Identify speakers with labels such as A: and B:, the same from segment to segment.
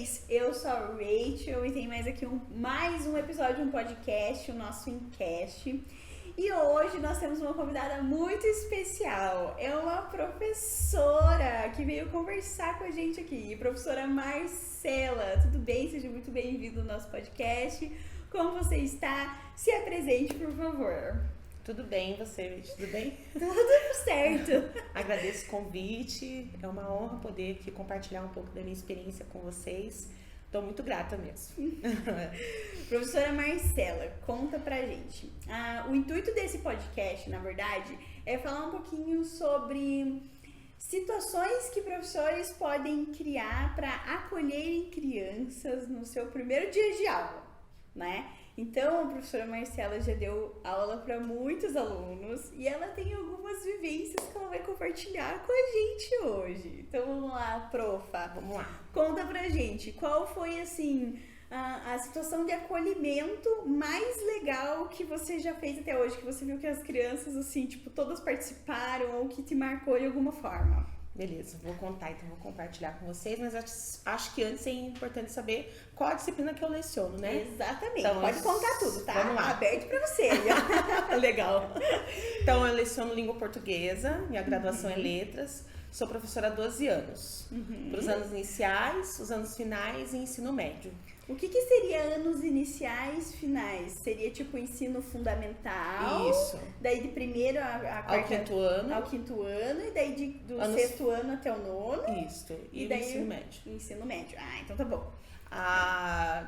A: vocês? Eu sou a Rachel e tem mais aqui mais um episódio de um podcast, o nosso Encast. E hoje nós temos uma convidada muito especial. É uma professora que veio conversar com a gente aqui, professora Marcela. Tudo bem? Seja muito bem-vindo ao nosso podcast. Como você está? Se apresente, por favor.
B: Tudo bem, e você, Rachel? Tudo bem?
A: Tudo certo.
B: Agradeço o convite. É uma honra poder aqui compartilhar um pouco da minha experiência com vocês. Estou muito grata mesmo.
A: Professora Marcela, conta pra gente. O intuito desse podcast, na verdade, é falar um pouquinho sobre situações que professores podem criar para acolherem crianças no seu primeiro dia de aula, né? Então, a professora Marcela já deu aula para muitos alunos e ela tem algumas vivências que ela vai compartilhar com a gente hoje. Então, vamos lá, profa.
B: Vamos lá.
A: Conta pra gente, qual foi, assim, a situação de acolhimento mais legal que você já fez até hoje? Que você viu que as crianças, assim, tipo, todas participaram ou que te marcou de alguma forma?
B: Beleza, vou contar, então vou compartilhar com vocês, mas acho que antes é importante saber qual a disciplina que eu leciono, né?
A: Exatamente,
B: então,
A: pode contar tudo, tá?
B: Vamos lá.
A: Aberto pra você.
B: Legal. Então, eu leciono língua portuguesa, minha graduação é letras, sou professora há 12 anos. Para os anos iniciais, os anos finais e ensino médio.
A: O que seria anos iniciais, finais? Seria tipo ensino fundamental?
B: Isso.
A: Daí de primeiro
B: ao quinto ano.
A: Ao quinto ano, e daí do sexto ano até o nono?
B: Isso.
A: E daí
B: o ensino médio.
A: Ensino médio. Então tá bom.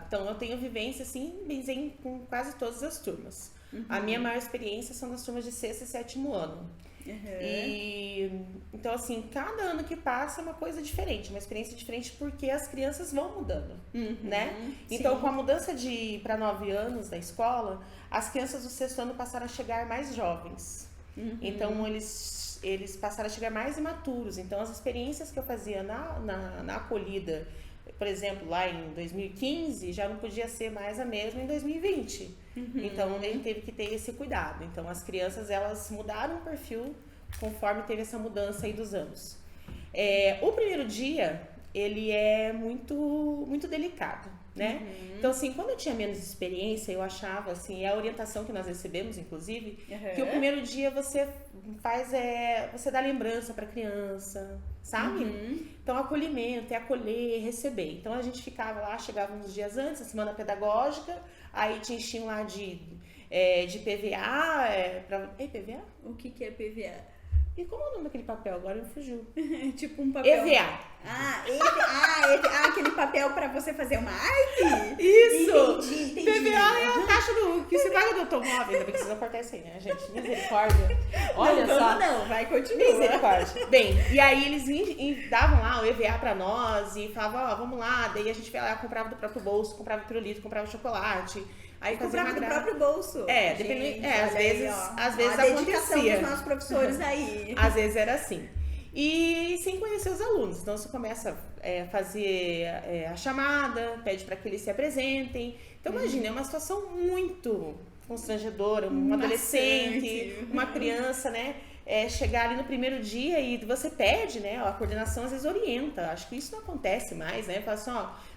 B: Então eu tenho vivência assim, bem com quase todas as turmas. A minha maior experiência são nas turmas de sexto e sétimo ano. E então assim, cada ano que passa é uma coisa diferente, uma experiência diferente, porque as crianças vão mudando, né? Então,
A: sim.
B: com a mudança para 9 anos da escola, as crianças do sexto ano passaram a chegar mais jovens. Então eles passaram a chegar mais imaturos. Então as experiências que eu fazia na acolhida, por exemplo, lá em 2015, já não podia ser mais a mesma em 2020. Então, a gente teve que ter esse cuidado. Então, as crianças, elas mudaram o perfil conforme teve essa mudança aí dos anos. O primeiro dia, ele é muito delicado, né? Então, assim, quando eu tinha menos experiência, eu achava, assim, a orientação que nós recebemos, inclusive, que o primeiro dia você você dá lembrança para a criança, sabe? Então, acolhimento, é acolher, receber. Então, a gente ficava lá, chegava uns dias antes, a semana pedagógica, aí te enchiam lá de PVA, PVA?
A: O que é PVA?
B: E como é o nome daquele papel? Agora me fugiu.
A: Tipo um papel...
B: EVA.
A: Aquele papel pra você fazer uma arte?
B: Isso!
A: Entendi.
B: PVA é a taxa que você paga do automóvel. Ainda bem que vocês não cortar isso aí, né, gente? Misericórdia. Olha só.
A: Não, vai continuar.
B: Misericórdia. Bem, e aí eles davam lá o EVA pra nós e falavam, vamos lá. Daí a gente ia lá, comprava do próprio bolso, comprava pirulito, comprava chocolate. Aí
A: comprava do próprio bolso.
B: Depende. Às vezes
A: a dedicação
B: acontecia.
A: dos nossos professores aí.
B: Às vezes era assim. E sem conhecer os alunos. Então você começa a fazer a chamada, pede para que eles se apresentem. Então imagina, é uma situação muito constrangedora, um adolescente, uma criança, né? Chegar ali no primeiro dia e você pede, né? A coordenação às vezes orienta. Acho que isso não acontece mais, né? Fala assim,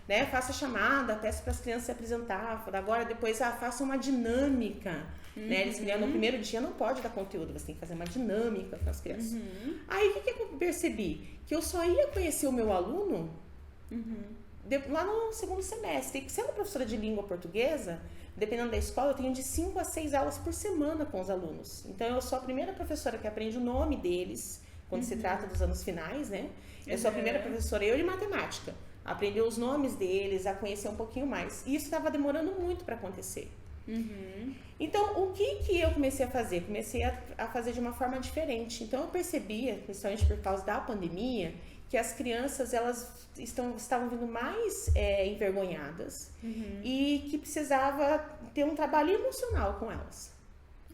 B: né? Faça a chamada, peça para as crianças se apresentar. Agora, depois, faça uma dinâmica. Né? Eles no primeiro dia não pode dar conteúdo, você tem que fazer uma dinâmica com as crianças. Aí, o que eu percebi? Que eu só ia conhecer o meu aluno lá no segundo semestre. E sendo professora de língua portuguesa, dependendo da escola, eu tenho de 5 a 6 aulas por semana com os alunos. Então, eu sou a primeira professora que aprende o nome deles, quando se trata dos anos finais, né? Eu sou a primeira professora, eu de matemática. Aprender os nomes deles, a conhecer um pouquinho mais. E isso estava demorando muito para acontecer. Então, o que eu comecei a fazer? Comecei a fazer de uma forma diferente. Então, eu percebia, principalmente por causa da pandemia, que as crianças elas estavam vindo mais envergonhadas e que precisava ter um trabalho emocional com elas.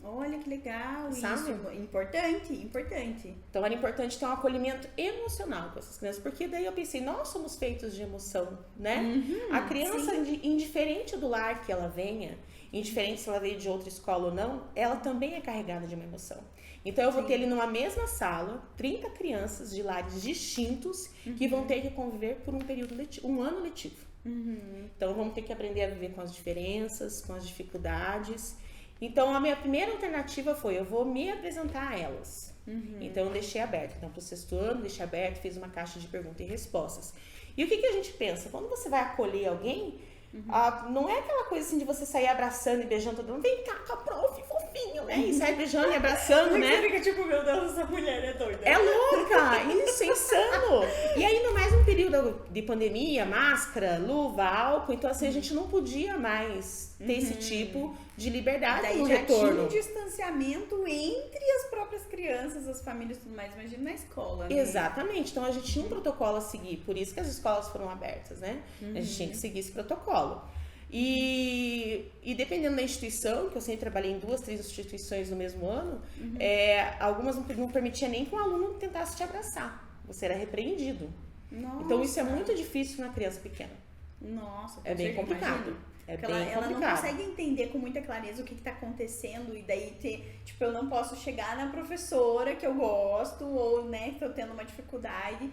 A: Olha que legal,
B: sabe?
A: Isso, importante.
B: Então era importante ter um acolhimento emocional com essas crianças, porque daí eu pensei, nós somos feitos de emoção, né? A criança, indiferente do lar que ela venha, indiferente se ela veio de outra escola ou não, ela também é carregada de uma emoção. Então eu vou ter ali numa mesma sala 30 crianças de lares distintos que vão ter que conviver por um período letivo, um ano letivo. Então vamos ter que aprender a viver com as diferenças, com as dificuldades. Então a minha primeira alternativa foi, eu vou me apresentar a elas. Então eu deixei aberto. Então pro sexto ano, deixei aberto, fiz uma caixa de perguntas e respostas. E o que a gente pensa? Quando você vai acolher alguém, não é aquela coisa assim de você sair abraçando e beijando todo mundo. Vem cá com a prof, fofinho, né? E sai beijando e abraçando, né?
A: Você fica tipo, meu Deus, essa mulher é doida.
B: É louca, isso é insano. E ainda mais um período de pandemia, máscara, luva, álcool. Então assim, a gente não podia mais ter esse tipo de liberdade
A: Daí
B: no
A: já
B: retorno.
A: tinha um distanciamento entre as próprias crianças, as famílias e tudo mais. Imagina na escola, né?
B: Exatamente. Então a gente tinha um protocolo a seguir. Por isso que as escolas foram abertas, né? A gente tinha que seguir esse protocolo. E dependendo da instituição, que eu sempre trabalhei em 2, 3 instituições no mesmo ano, algumas não permitiam nem que o aluno tentasse te abraçar. Você era repreendido.
A: Nossa.
B: Então isso é muito difícil na criança pequena.
A: Nossa,
B: É bem complicado.
A: Imagina.
B: É
A: Porque
B: bem
A: ela não
B: complicado.
A: consegue entender com muita clareza o que tá acontecendo e daí tipo, eu não posso chegar na professora que eu gosto ou, né, que tô tendo uma dificuldade.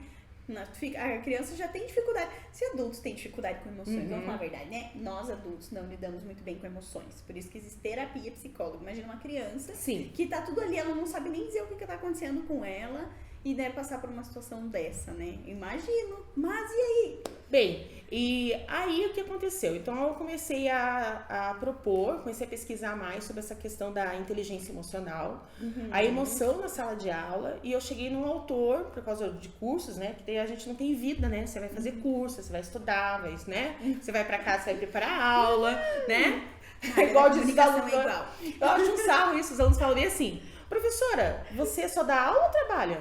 A: A criança já tem dificuldade. Se adultos têm dificuldade com emoções, vamos falar a verdade, né? Nós adultos não lidamos muito bem com emoções. Por isso que existe terapia psicóloga. Imagina uma criança
B: Sim.
A: que tá tudo ali, ela não sabe nem dizer o que tá acontecendo com ela e deve passar por uma situação dessa, né? Imagino. Mas e aí?
B: Bem, e aí o que aconteceu? Então eu comecei a propor, comecei a pesquisar mais sobre essa questão da inteligência emocional, a emoção na sala de aula, e eu cheguei num autor, por causa de cursos, né? Porque a gente não tem vida, né? Você vai fazer curso, você vai estudar, né? Você vai pra casa, você vai preparar a aula, né?
A: A
B: igual diz os
A: comunicação
B: alunos.
A: é igual.
B: Eu acho um sarro isso, os alunos falam bem assim: professora, você só dá aula ou trabalha?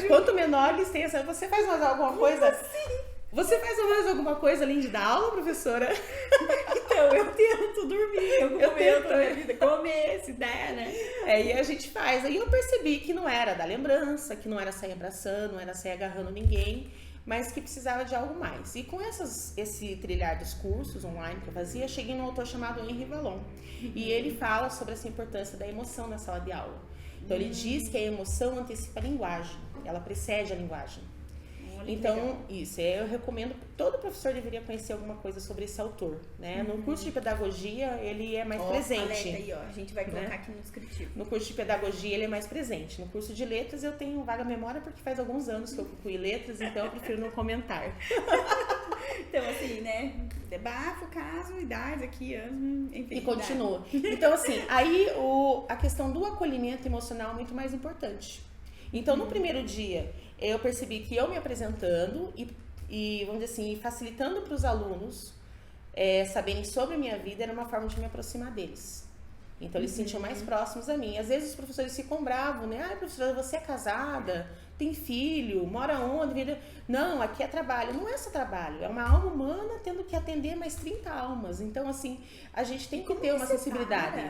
B: Quanto menor eles têm essa. Você faz mais alguma coisa? Você faz mais alguma coisa além de dar aula, professora?
A: Então, eu tento dormir, eu
B: tento,
A: a minha vida, comer, se der, né?
B: E a gente faz. Aí eu percebi que não era dar lembrança, que não era sair abraçando, não era sair agarrando ninguém, mas que precisava de algo mais. E com esse trilhar dos cursos online que eu fazia, cheguei num autor chamado Henri Vallon. E ele fala sobre essa importância da emoção na sala de aula. Então ele diz que a emoção antecipa a linguagem, ela precede a linguagem. Então, isso, eu recomendo, todo professor deveria conhecer alguma coisa sobre esse autor, né? No curso de pedagogia, ele é mais presente.
A: Alerta aí, ó, a gente vai colocar aqui no descritivo.
B: No curso de pedagogia, ele é mais presente. No curso de letras, eu tenho vaga memória, porque faz alguns anos que eu concluí letras, então eu prefiro não comentar.
A: Então, assim, né, desabafo, caso, idade, aqui, anos, enfim.
B: E continua. Então, assim, aí a questão do acolhimento emocional é muito mais importante. Então, no primeiro dia, eu percebi que eu me apresentando e vamos dizer assim, facilitando para os alunos saberem sobre a minha vida, era uma forma de me aproximar deles. Então, eles se sentiam mais próximos a mim. Às vezes, os professores ficam bravos, né? Ah, professora, você é casada? Tem filho? Mora onde? Não, aqui é trabalho. Não é só trabalho. É uma alma humana tendo que atender mais 30 almas. Então, assim, a gente tem que ter uma sensibilidade.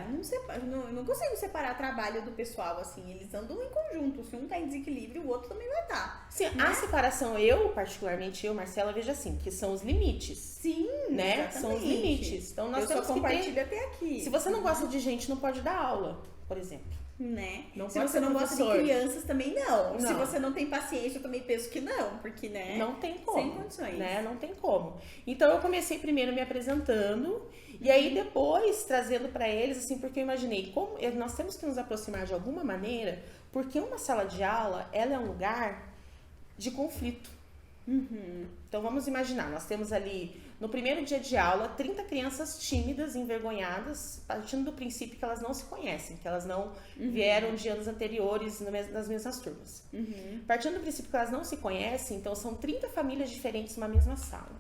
A: Não consigo separar trabalho do pessoal, assim. Eles andam em conjunto. Se um tá em desequilíbrio, o outro também vai estar.
B: Sim,
A: né?
B: A separação, particularmente eu, Marcela, vejo assim, que são os limites.
A: Sim,
B: né?
A: exatamente.
B: São os limites. Então, nós
A: eu
B: temos
A: só
B: que
A: compartilho
B: ter...
A: até aqui.
B: Se você não gosta de gente, não pode dar aula, por exemplo.
A: Né?
B: Não
A: Se
B: pode
A: você
B: ser
A: não gosta de
B: professor.
A: crianças, também não.
B: Não.
A: Se você não tem paciência, eu também penso que não, porque, né?
B: Não tem como.
A: Sem condições.
B: Né? Não tem como. Então, eu comecei primeiro me apresentando e aí depois trazendo para eles, assim, porque eu imaginei, como nós temos que nos aproximar de alguma maneira, porque uma sala de aula, ela é um lugar de conflito. Então, vamos imaginar, nós temos ali, no primeiro dia de aula, 30 crianças tímidas, envergonhadas, partindo do princípio que elas não se conhecem, que elas não vieram de anos anteriores nas mesmas turmas. Partindo do princípio que elas não se conhecem, então são 30 famílias diferentes numa mesma sala.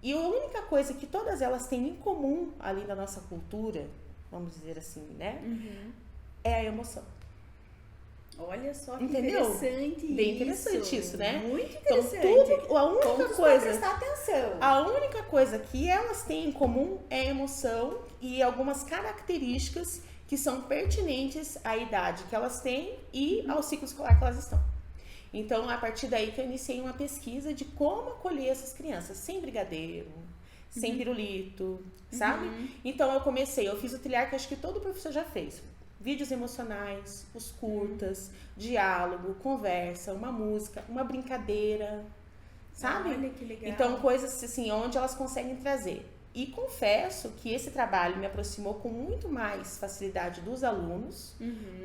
B: E a única coisa que todas elas têm em comum, além da nossa cultura, vamos dizer assim, né? É a emoção.
A: Olha só que
B: Entendeu?
A: interessante isso.
B: Bem interessante isso, né?
A: Muito
B: Então,
A: interessante.
B: a única
A: Pontos
B: coisa...
A: pra prestar atenção.
B: A única coisa que elas têm em comum é a emoção e algumas características que são pertinentes à idade que elas têm e ao ciclo escolar que elas estão. Então, a partir daí que eu iniciei uma pesquisa de como acolher essas crianças, sem brigadeiro, sem pirulito, sabe? Então, eu fiz o trilhar que acho que todo professor já fez. Vídeos emocionais, os curtas, diálogo, conversa, uma música, uma brincadeira, sabe?
A: Olha que legal.
B: Então, coisas assim, onde elas conseguem trazer. E confesso que esse trabalho me aproximou com muito mais facilidade dos alunos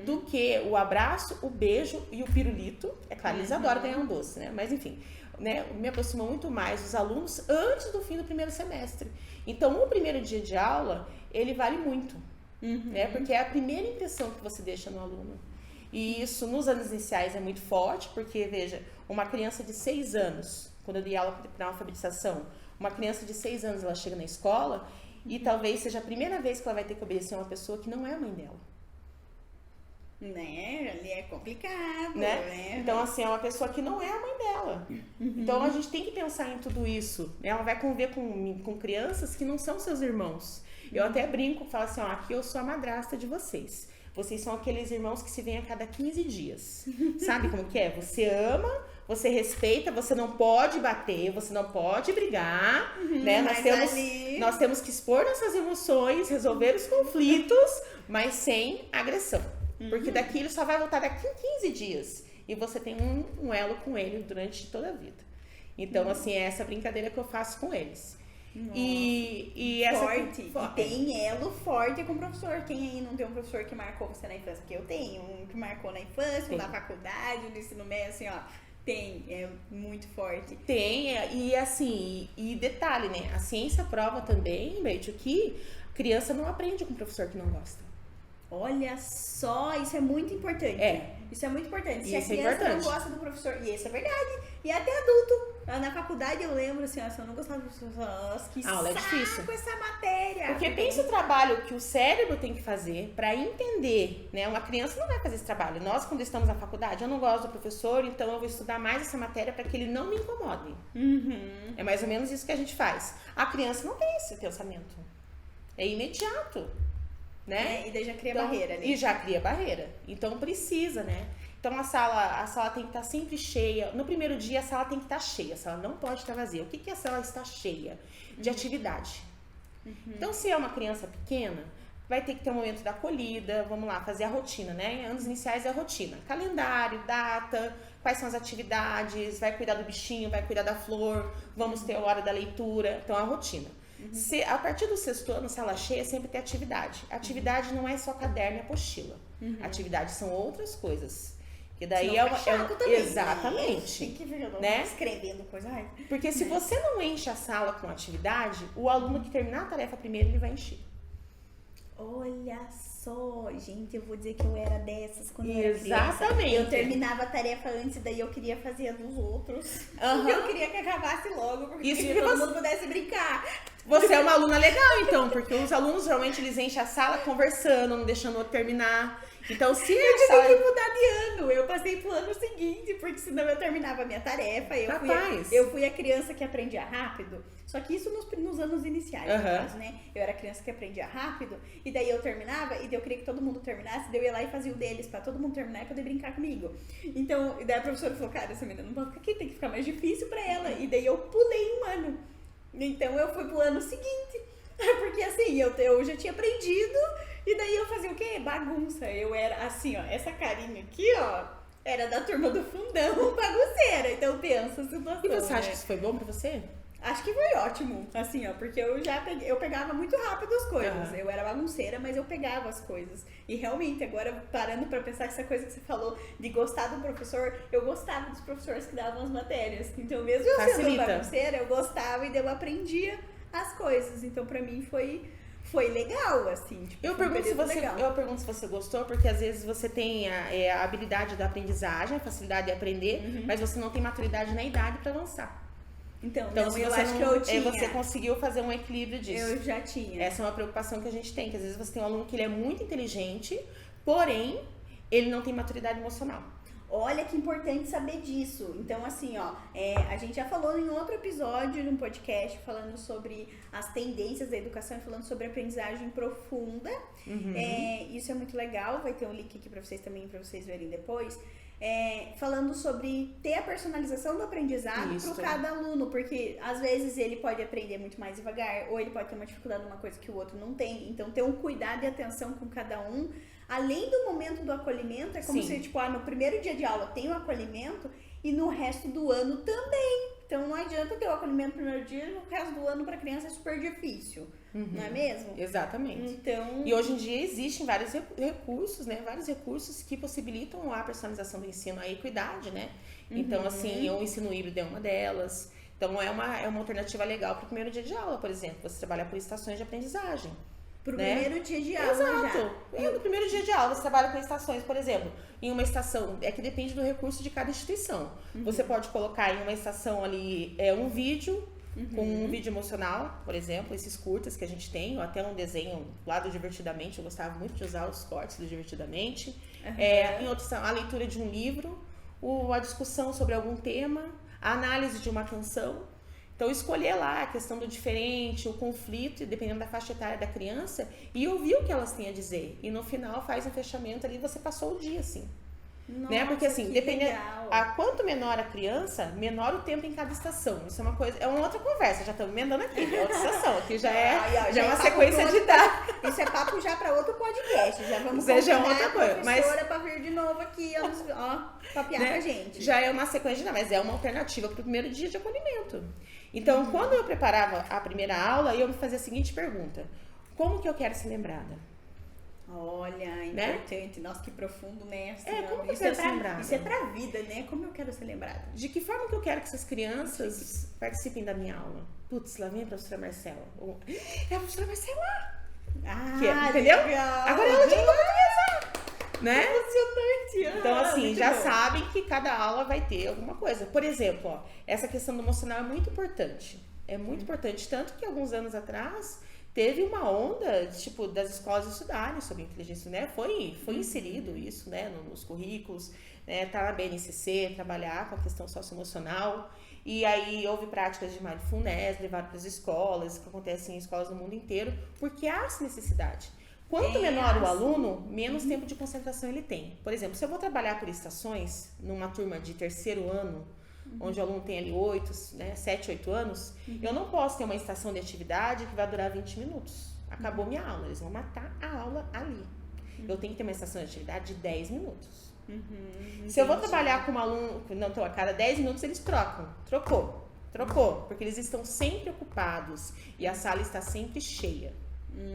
B: do que o abraço, o beijo e o pirulito. É claro, eles adoram ganhar um doce, né? Mas enfim, né? Me aproximou muito mais dos alunos antes do fim do primeiro semestre. Então, o primeiro dia de aula, ele vale muito, né? Porque é a primeira impressão que você deixa no aluno. E isso, nos anos iniciais, é muito forte, porque, veja, uma criança de 6 anos, quando eu dei aula para alfabetização, uma criança de 6 anos, ela chega na escola e talvez seja a primeira vez que ela vai ter que obedecer a uma pessoa que não é a mãe dela.
A: Né? Ali é complicado,
B: né? Então, assim, é uma pessoa que não é a mãe dela. Então, a gente tem que pensar em tudo isso. Ela vai conviver com crianças que não são seus irmãos. Eu até brinco, falo assim, ó, aqui eu sou a madrasta de vocês. Vocês são aqueles irmãos que se veem a cada 15 dias. Sabe como que é? Você ama, você respeita, você não pode bater, você não pode brigar, né? Nós temos que expor nossas emoções, resolver os conflitos, mas sem agressão. Porque daqui ele só vai voltar daqui 15 dias. E você tem um elo com ele durante toda a vida. Então, assim, é essa brincadeira que eu faço com eles. E essa
A: forte. E tem elo forte com o professor. Quem aí não tem um professor que marcou você na infância? Porque eu tenho um que marcou na infância, na faculdade, no ensino médio, assim, ó. Tem, é muito forte.
B: Tem, e assim, e detalhe, né? A ciência prova também, Beito, que criança não aprende com um professor que não gosta.
A: Olha só, isso é muito importante. Isso é muito importante. Se a criança não gosta do professor, e isso é verdade, e até adulto. Na faculdade eu lembro assim, se eu não gostava do professor, nossa, que saco
B: é difícil.
A: Com essa matéria.
B: Porque pensa o trabalho que o cérebro tem que fazer para entender, né? Uma criança não vai fazer esse trabalho. Nós, quando estamos na faculdade, eu não gosto do professor, então eu vou estudar mais essa matéria para que ele não me incomode. É mais ou menos isso que a gente faz. A criança não tem esse pensamento. É imediato. Né?
A: E daí já cria barreira, né?
B: E já cria barreira. Então precisa, né? Então a sala tem que estar sempre cheia. No primeiro dia a sala tem que estar cheia, a sala não pode estar vazia. O que a sala está cheia? De atividade. Então se é uma criança pequena, vai ter que ter um momento da acolhida, vamos lá, fazer a rotina, né? Anos iniciais é a rotina. Calendário, data, quais são as atividades, vai cuidar do bichinho, vai cuidar da flor, vamos ter a hora da leitura. Então a rotina. A partir do 6º ano, sala cheia, sempre tem atividade. Atividade não é só caderno e apostila. Atividade são outras coisas. Que daí
A: também,
B: exatamente.
A: Tem que ver,
B: né?
A: Escrevendo coisa.
B: Porque se você não enche a sala com atividade, o aluno que terminar a tarefa primeiro, ele vai encher.
A: Olha só, gente, eu vou dizer que eu era dessas quando eu era criança.
B: Exatamente.
A: Eu terminava a tarefa antes, daí eu queria fazer a dos outros. Eu queria que acabasse logo, porque todo mundo pudesse brincar.
B: Você é uma aluna legal, então, porque os alunos geralmente eles enchem a sala conversando, não deixando o outro terminar. Então, se
A: eu tive que mudar de ano, eu passei pro ano seguinte, porque senão eu terminava a minha tarefa. Eu fui a criança que aprendia rápido, só que isso nos anos iniciais, no caso, né? Eu era a criança que aprendia rápido, e daí eu terminava, e daí eu queria que todo mundo terminasse, daí eu ia lá e fazia o deles pra todo mundo terminar e poder brincar comigo. Então, e daí a professora falou, cara, essa menina não pode ficar aqui, tem que ficar mais difícil pra ela. E daí eu pulei um ano. Então eu fui pro ano seguinte, porque assim, eu já tinha aprendido, e daí eu fazia o quê? Bagunça. Eu era assim, ó, essa carinha aqui, ó, era da turma do fundão, bagunceira. Então pensa a situação.
B: E você acha que isso foi bom pra você?
A: Acho que foi ótimo, assim, ó, porque eu pegava muito rápido as coisas. Eu era bagunceira, mas eu pegava as coisas. E realmente, agora parando pra pensar essa coisa que você falou de gostar do professor, eu gostava dos professores que davam as matérias. Então, mesmo eu sendo bagunceira, eu gostava e daí eu aprendia as coisas. Então, pra mim, foi legal, assim. Tipo,
B: eu pergunto se você gostou, porque às vezes você tem a habilidade da aprendizagem, a facilidade de aprender, mas você não tem maturidade na idade pra avançar.
A: Então não, eu acho que eu tinha.
B: Você conseguiu fazer um equilíbrio disso.
A: Eu já tinha.
B: Essa é uma preocupação que a gente tem, que às vezes você tem um aluno que ele é muito inteligente, porém, ele não tem maturidade emocional.
A: Olha que importante saber disso. Então, assim, ó, a gente já falou em outro episódio, num podcast, falando sobre as tendências da educação e falando sobre aprendizagem profunda. Isso é muito legal, vai ter um link aqui pra vocês também, pra vocês verem depois. Falando sobre ter a personalização do aprendizado para cada aluno, porque às vezes ele pode aprender muito mais devagar, ou ele pode ter uma dificuldade numa coisa que o outro não tem. Então, ter um cuidado e atenção com cada um, além do momento do acolhimento, é como se, tipo, no primeiro dia de aula tem o acolhimento e no resto do ano também. então não adianta ter o acolhimento no primeiro dia e o resto do ano para criança é super difícil, não é mesmo?
B: Exatamente.
A: Então...
B: E hoje em dia existem vários recursos, né? Vários recursos que possibilitam a personalização do ensino, a equidade, né? Então, assim, o ensino híbrido é uma delas. Então, é uma alternativa legal para o primeiro dia de aula, por exemplo. Você trabalhar por estações de aprendizagem.
A: Pro
B: né?
A: primeiro dia de aula.
B: Exato.
A: Já.
B: No primeiro dia de aula, você trabalha com estações, por exemplo. Em uma estação, é que depende do recurso de cada instituição. Você pode colocar em uma estação ali um vídeo, com um vídeo emocional, por exemplo, esses curtas que a gente tem, ou até um desenho lá do Divertidamente. Eu gostava muito de usar os cortes do Divertidamente. Em outra, a leitura de um livro, a discussão sobre algum tema, a análise de uma canção. Então, escolher lá a questão do diferente, o conflito, dependendo da faixa etária da criança, e ouvir o que elas têm a dizer. E no final faz um fechamento ali, você passou o dia, assim.
A: Nossa,
B: né? Porque assim, dependendo
A: legal.
B: quanto menor a criança, menor o tempo em cada estação. Isso é uma coisa, é uma outra conversa, já estamos emendando aqui, é outra estação, aqui já é uma sequência de dados.
A: Isso é papo já para outro podcast, já vamos
B: já é outra coisa,
A: a professora para vir de novo aqui, ó, papiar com a gente.
B: Já é uma sequência de dados, mas é uma alternativa para o primeiro dia de acolhimento. Então, quando eu preparava a primeira aula, eu me fazia a seguinte pergunta: como que eu quero ser lembrada?
A: Olha, importante. Nossa, que profundo, né? Assim,
B: como que eu quero ser lembrada?
A: Isso é pra vida, né? Como eu quero ser lembrada?
B: De que forma que eu quero que essas crianças participem da minha aula? Putz, lá vem a professora Marcela. É a professora Marcela! Entendeu?
A: Legal.
B: Agora é aula de portuguesa! Né?
A: Emocionante.
B: Então, assim, já
A: bom.
B: sabem que cada aula vai ter alguma coisa. Por exemplo, ó, essa questão do emocional é muito importante. É muito importante. Tanto que alguns anos atrás teve uma onda, tipo, das escolas estudarem sobre inteligência, né? Foi inserido isso, né, nos currículos, né? Tá na BNCC, trabalhar com a questão socioemocional. E aí houve práticas de mindfulness, levaram para as escolas, que acontecem em escolas no mundo inteiro, porque há essa necessidade. Quanto menor o aluno, menos tempo de concentração ele tem. Por exemplo, se eu vou trabalhar por estações, numa turma de terceiro ano, onde o aluno tem ali 7, 8 anos, eu não posso ter uma estação de atividade que vai durar 20 minutos. Acabou minha aula, eles vão matar a aula ali. Eu tenho que ter uma estação de atividade de 10 minutos. Se eu vou trabalhar com um aluno, não, a cada 10 minutos eles trocou, porque eles estão sempre ocupados e a sala está sempre cheia.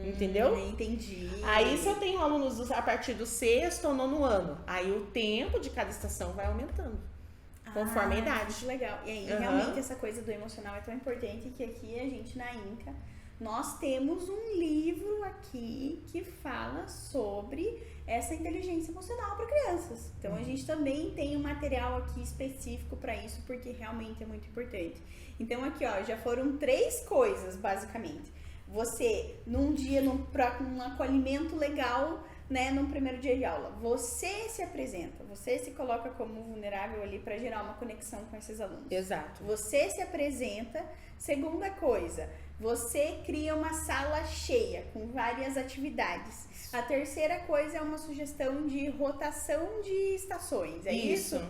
B: Entendeu?
A: Entendi.
B: Aí se eu tenho alunos a partir do 6º ou 9º ano, aí o tempo de cada estação vai aumentando. Conforme a idade.
A: Muito legal. E aí, realmente, essa coisa do emocional é tão importante que aqui a gente, na INCA, nós temos um livro aqui que fala sobre essa inteligência emocional para crianças. Então, a gente também tem um material aqui específico para isso, porque realmente é muito importante. Então, aqui, ó, já foram 3 coisas, basicamente. Você, num dia, num acolhimento legal, né, no primeiro dia de aula, você se apresenta, você se coloca como vulnerável ali para gerar uma conexão com esses alunos.
B: Exato.
A: Você se apresenta. Segunda coisa, você cria uma sala cheia com várias atividades. A terceira coisa é uma sugestão de rotação de estações. É isso?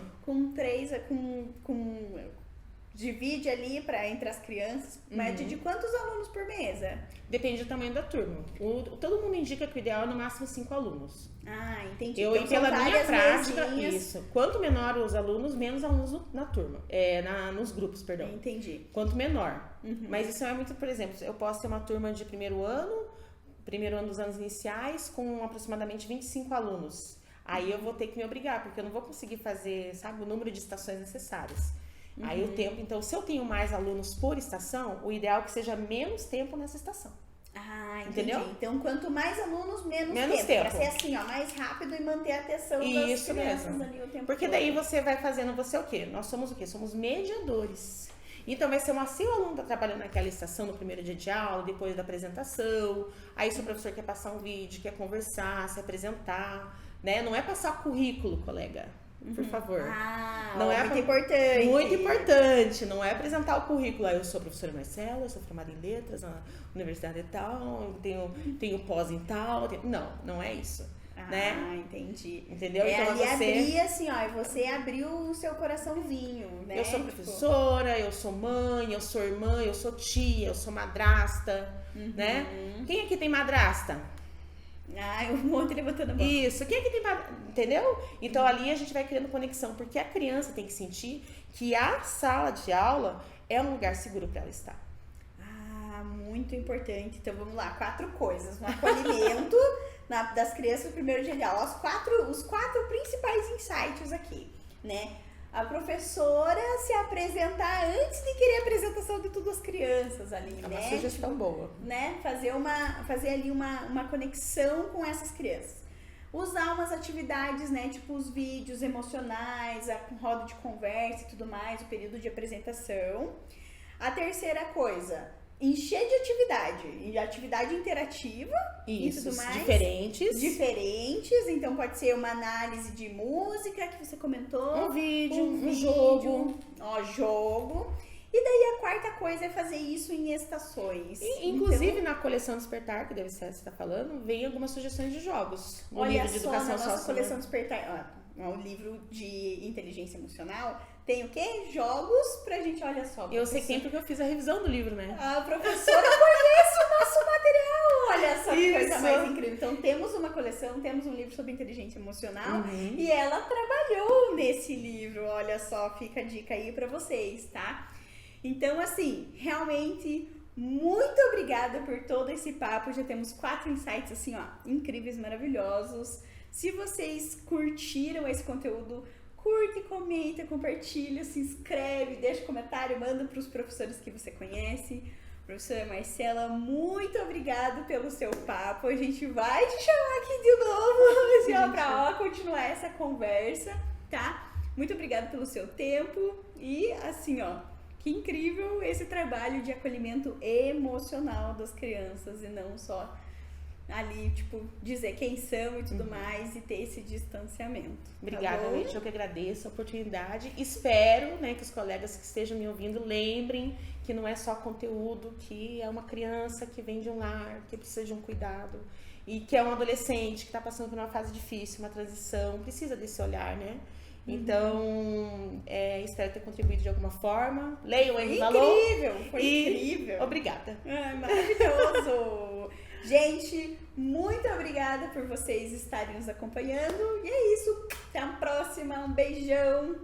A: Divide ali entre as crianças, média de quantos alunos por mesa?
B: Depende do tamanho da turma. Todo mundo indica que o ideal é no máximo 5 alunos.
A: Ah, entendi.
B: Então, pela minha prática, isso. Quanto menor os alunos, menos alunos na turma. Nos grupos, perdão.
A: Entendi.
B: Quanto menor. Mas isso é muito, por exemplo, eu posso ter uma turma de primeiro ano dos anos iniciais, com aproximadamente 25 alunos. Aí eu vou ter que me obrigar, porque eu não vou conseguir fazer, o número de estações necessárias. Aí o tempo, então, se eu tenho mais alunos por estação, o ideal é que seja menos tempo nessa estação.
A: Ah, entendi.
B: Entendeu?
A: Então, quanto mais alunos, menos tempo. Pra ser assim, ó, mais rápido e manter a atenção das crianças ali o tempo
B: Porque
A: todo.
B: daí você vai fazendo, você é o quê? Nós somos o quê? Somos mediadores. Então vai ser se o aluno está trabalhando naquela estação no primeiro dia de aula, depois da apresentação, aí se o professor quer passar um vídeo, quer conversar, se apresentar, né? Não é passar currículo, colega. Por favor.
A: Não é muito importante.
B: Muito importante. Não é apresentar o currículo. Eu sou a professora Marcela, eu sou formada em letras na universidade e tal, tenho pós em tal. Não é isso. Né?
A: Entendi.
B: Entendeu?
A: Então você abrir assim, ó, e você abriu o seu coraçãozinho, né?
B: Eu sou professora, eu sou mãe, eu sou irmã, eu sou tia, eu sou madrasta, né? Quem aqui tem madrasta?
A: Um monte levantando a mão.
B: Isso, quem é que tem entendeu? Então ali a gente vai criando conexão, porque a criança tem que sentir que a sala de aula é um lugar seguro para ela estar.
A: Muito importante. Então vamos lá, 4 coisas no acolhimento das crianças no primeiro dia de aula. Os quatro principais insights aqui, né? A professora se apresentar antes de querer a apresentação de todas as crianças ali,
B: É
A: né?
B: uma sugestão boa.
A: Né? Fazer ali uma conexão com essas crianças. Usar umas atividades, né? Tipo os vídeos emocionais, a roda de conversa e tudo mais, o período de apresentação. A terceira coisa, encher de atividade interativa
B: Isso,
A: e tudo mais.
B: Diferentes.
A: Então pode ser uma análise de música que você comentou.
B: Um vídeo, um jogo.
A: Jogo. E daí a quarta coisa é fazer isso em estações.
B: E, inclusive na coleção Despertar, que deve ser essa que você está falando, vem algumas sugestões de jogos. No livro de educação
A: na nossa
B: social.
A: coleção Despertar, o livro de inteligência emocional, tem o quê? Jogos pra gente, olha só.
B: Eu sei quem, porque eu fiz a revisão do livro, né?
A: A professora conhece o nosso material, olha só que coisa
B: Isso.
A: mais incrível. Então temos uma coleção, temos um livro sobre inteligência emocional e ela trabalhou nesse livro, olha só, fica a dica aí pra vocês, tá? Então assim, realmente muito obrigada por todo esse papo, já temos 4 insights assim, ó, incríveis, maravilhosos. Se vocês curtiram esse conteúdo, curte, comenta, compartilha, se inscreve, deixa comentário, manda para os professores que você conhece. Professora Marcela, muito obrigada pelo seu papo. A gente vai te chamar aqui de novo, assim, para continuar essa conversa, tá? Muito obrigada pelo seu tempo e assim, ó, que incrível esse trabalho de acolhimento emocional das crianças e não só ali, tipo, dizer quem são e tudo mais e ter esse distanciamento.
B: Obrigada,
A: tá bom?
B: Leite. Eu que agradeço a oportunidade. Espero, né, que os colegas que estejam me ouvindo lembrem que não é só conteúdo, que é uma criança que vem de um lar, que precisa de um cuidado e que é um adolescente que está passando por uma fase difícil, uma transição, precisa desse olhar, né? Então, espero ter contribuído de alguma forma. Leiam aí,
A: Foi incrível.
B: Obrigada.
A: Maravilhoso. Gente, muito obrigada por vocês estarem nos acompanhando. E é isso. Até a próxima. Um beijão.